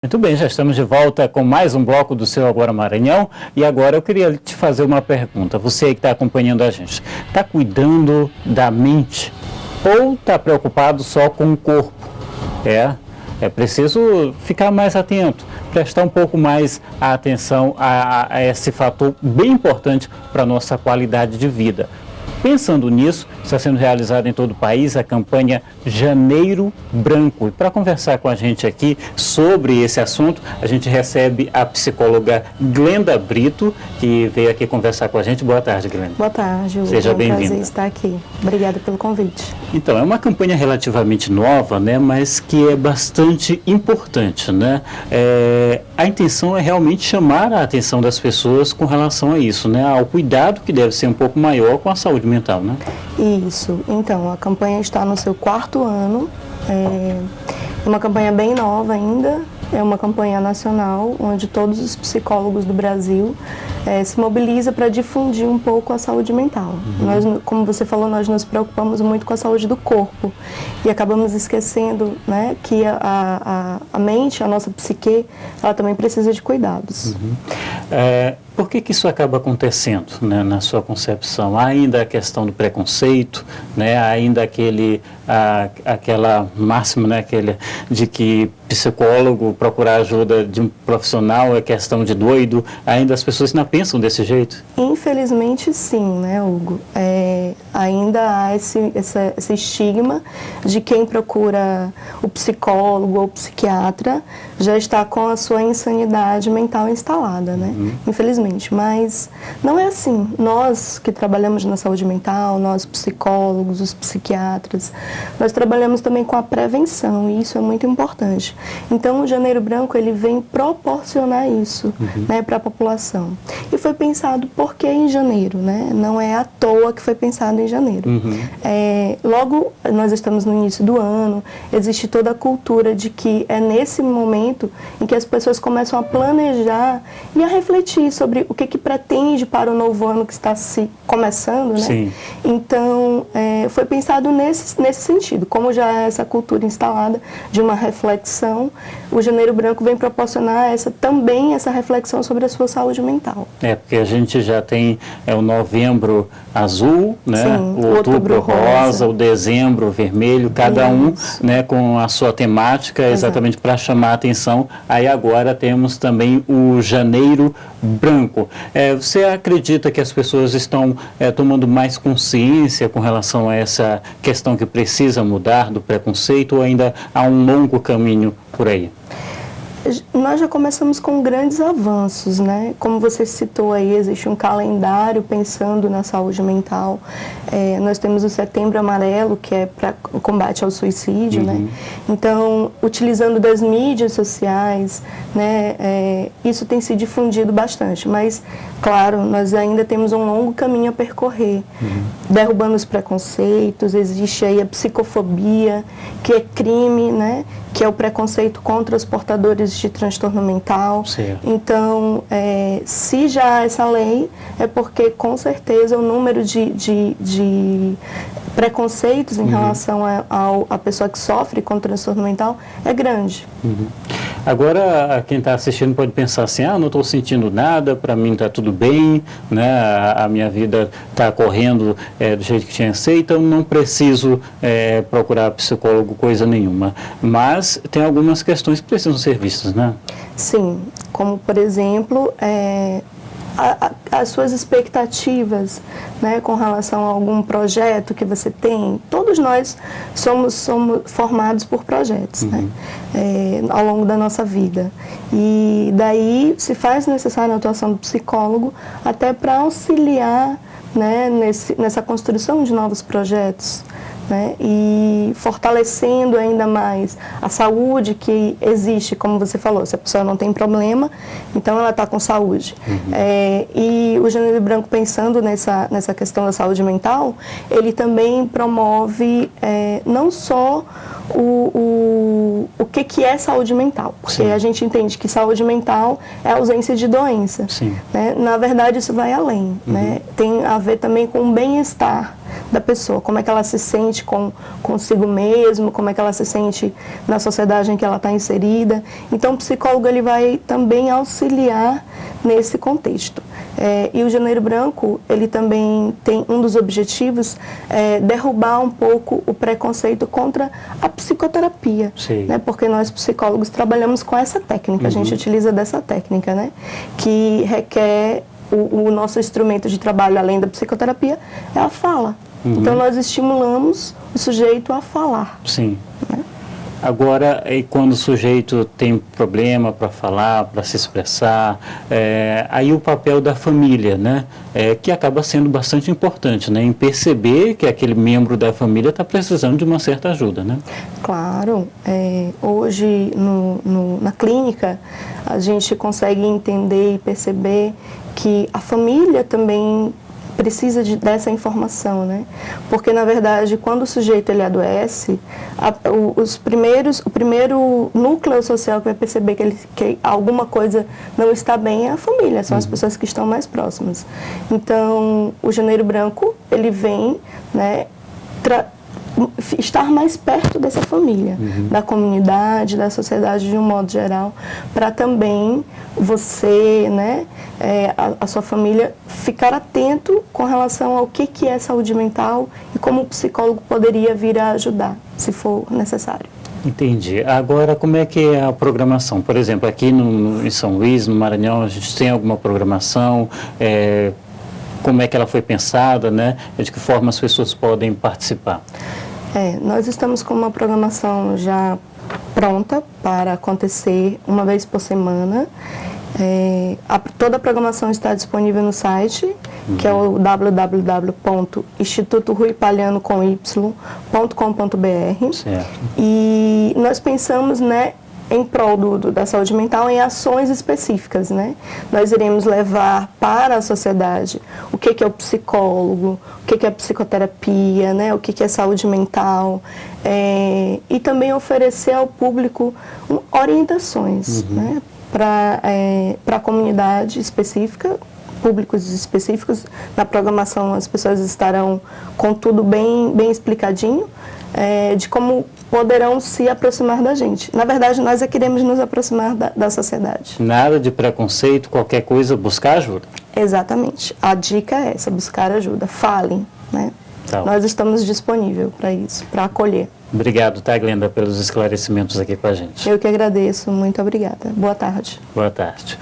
Muito bem, já estamos de volta com mais um bloco do Seu Agora Maranhão e agora eu queria te fazer uma pergunta. Você que está acompanhando a gente, está cuidando da mente ou está preocupado só com o corpo? É preciso ficar mais atento, prestar um pouco mais atenção a esse fator bem importante para a nossa qualidade de vida. Pensando nisso, está sendo realizada em todo o país a campanha Janeiro Branco. E para conversar com a gente aqui sobre esse assunto, a gente recebe a psicóloga Glenda Brito, que veio aqui conversar com a gente. Boa tarde, Glenda. Boa tarde, Hugo. Seja bem-vinda. É um prazer estar aqui. Obrigada pelo convite. Então, é uma campanha relativamente nova, né, mas que é bastante importante, né? A intenção é realmente chamar a atenção das pessoas com relação a isso, né? Ao cuidado que deve ser um pouco maior com a saúde mental, né? Isso. Então, a campanha está no seu 4º ano. É uma campanha bem nova ainda. É uma campanha nacional, onde todos os psicólogos do Brasil se mobilizam para difundir um pouco a saúde mental. Nós, como você falou, nós nos preocupamos muito com a saúde do corpo e acabamos esquecendo, né, que a mente, a nossa psique, ela também precisa de cuidados. Por que isso acaba acontecendo, né, na sua concepção? Há ainda a questão do preconceito, né, ainda aquela máxima, né, de que psicólogo procurar ajuda de um profissional é questão de doido, ainda as pessoas não pensam desse jeito? Infelizmente sim, né, Hugo? Ainda há esse estigma de quem procura o psicólogo ou o psiquiatra já está com a sua insanidade mental instalada, né? Infelizmente, mas não é assim. Nós que trabalhamos na saúde mental, nós psicólogos, os psiquiatras, nós trabalhamos também com a prevenção e isso é muito importante. Então o Janeiro Branco ele vem proporcionar isso, né, para a população. E foi pensado por que em janeiro, né? Não é à toa que foi pensado em janeiro. Logo, nós estamos no início do ano, existe toda a cultura de que é nesse momento em que as pessoas começam a planejar e a refletir sobre o que pretende para o novo ano que está se começando, né? Sim. Então, foi pensado nesse sentido. Como já é essa cultura instalada de uma reflexão, o Janeiro Branco vem proporcionar também essa reflexão sobre a sua saúde mental. Porque a gente já tem o novembro azul, né? Sim, o outubro rosa, o dezembro vermelho, cada um, né, com a sua temática, exatamente para chamar a atenção. Aí agora temos também o Janeiro Branco. Você acredita que as pessoas estão tomando mais consciência com relação a essa questão que precisa mudar do preconceito ou ainda há um longo caminho por aí? Nós já começamos com grandes avanços, né? Como você citou aí, existe um calendário pensando na saúde mental. Nós temos o Setembro Amarelo, que é para o combate ao suicídio, né? Então, utilizando das mídias sociais, né? Isso tem se difundido bastante, mas, claro, nós ainda temos um longo caminho a percorrer. Derrubando os preconceitos, existe aí a psicofobia, que é crime, né? Que é o preconceito contra os portadores de transtorno mental. Certo. Então, se já há essa lei, é porque, com certeza, o número de preconceitos em relação à pessoa que sofre com transtorno mental é grande. Agora, quem está assistindo pode pensar assim, não estou sentindo nada, para mim está tudo bem, né? A minha vida está correndo do jeito que tinha que ser, então não preciso procurar psicólogo, coisa nenhuma. Mas tem algumas questões que precisam ser vistas, né? Sim, como, por exemplo, as suas expectativas, né, com relação a algum projeto que você tem. Todos nós somos formados por projetos, né, ao longo da nossa vida. E daí se faz necessária a atuação do psicólogo até para auxiliar, né, nessa construção de novos projetos, né, e fortalecendo ainda mais a saúde que existe, como você falou, se a pessoa não tem problema, então ela está com saúde. E o Janeiro Branco, pensando nessa questão da saúde mental, ele também promove não só o que é saúde mental, porque a gente entende que saúde mental é a ausência de doença, né? Na verdade isso vai além, né? Tem a ver também com o bem-estar da pessoa, como é que ela se sente consigo mesmo, como é que ela se sente na sociedade em que ela está inserida. Então, o psicólogo ele vai também auxiliar nesse contexto. E o Janeiro Branco, ele também tem um dos objetivos derrubar um pouco o preconceito contra a psicoterapia, né? Porque nós psicólogos trabalhamos com essa técnica, a gente utiliza dessa técnica, né? Que requer o nosso instrumento de trabalho, além da psicoterapia, é a fala. Então, nós estimulamos o sujeito a falar. Sim. Né? Agora, e quando o sujeito tem problema para falar, para se expressar, aí o papel da família, né? Que acaba sendo bastante importante, né? Em perceber que aquele membro da família está precisando de uma certa ajuda, né? Claro. Hoje, na clínica, a gente consegue entender e perceber que a família também precisa dessa informação, né? Porque, na verdade, quando o sujeito ele adoece, o primeiro núcleo social que vai perceber que alguma coisa não está bem é a família, são as pessoas que estão mais próximas. Então, o Janeiro Branco, ele vem, né, estar mais perto dessa família, da comunidade, da sociedade de um modo geral, para também você, né, a sua família, ficar atento com relação ao que é saúde mental e como o psicólogo poderia vir a ajudar, se for necessário. Entendi. Agora, como é que é a programação? Por exemplo, aqui em São Luís, no Maranhão, a gente tem alguma programação? Como é que ela foi pensada, né? De que forma as pessoas podem participar? Nós estamos com uma programação já pronta para acontecer uma vez por semana. Toda a programação está disponível no site, que é o www.institutoruipaliano.com.br. E nós pensamos, né, em prol da saúde mental, em ações específicas, né? Nós iremos levar para a sociedade o que é o psicólogo, o que é a psicoterapia, né? O que é saúde mental, e também oferecer ao público orientações, né? Para a comunidade específica, públicos específicos. Na programação as pessoas estarão com tudo bem explicadinho, de como poderão se aproximar da gente. Na verdade, nós queremos nos aproximar da sociedade. Nada de preconceito, qualquer coisa, buscar ajuda? Exatamente. A dica é essa, buscar ajuda. Falem, né? Tá. Nós estamos disponíveis para isso, para acolher. Obrigado, tá, Glenda, pelos esclarecimentos aqui com a gente. Eu que agradeço. Muito obrigada. Boa tarde. Boa tarde.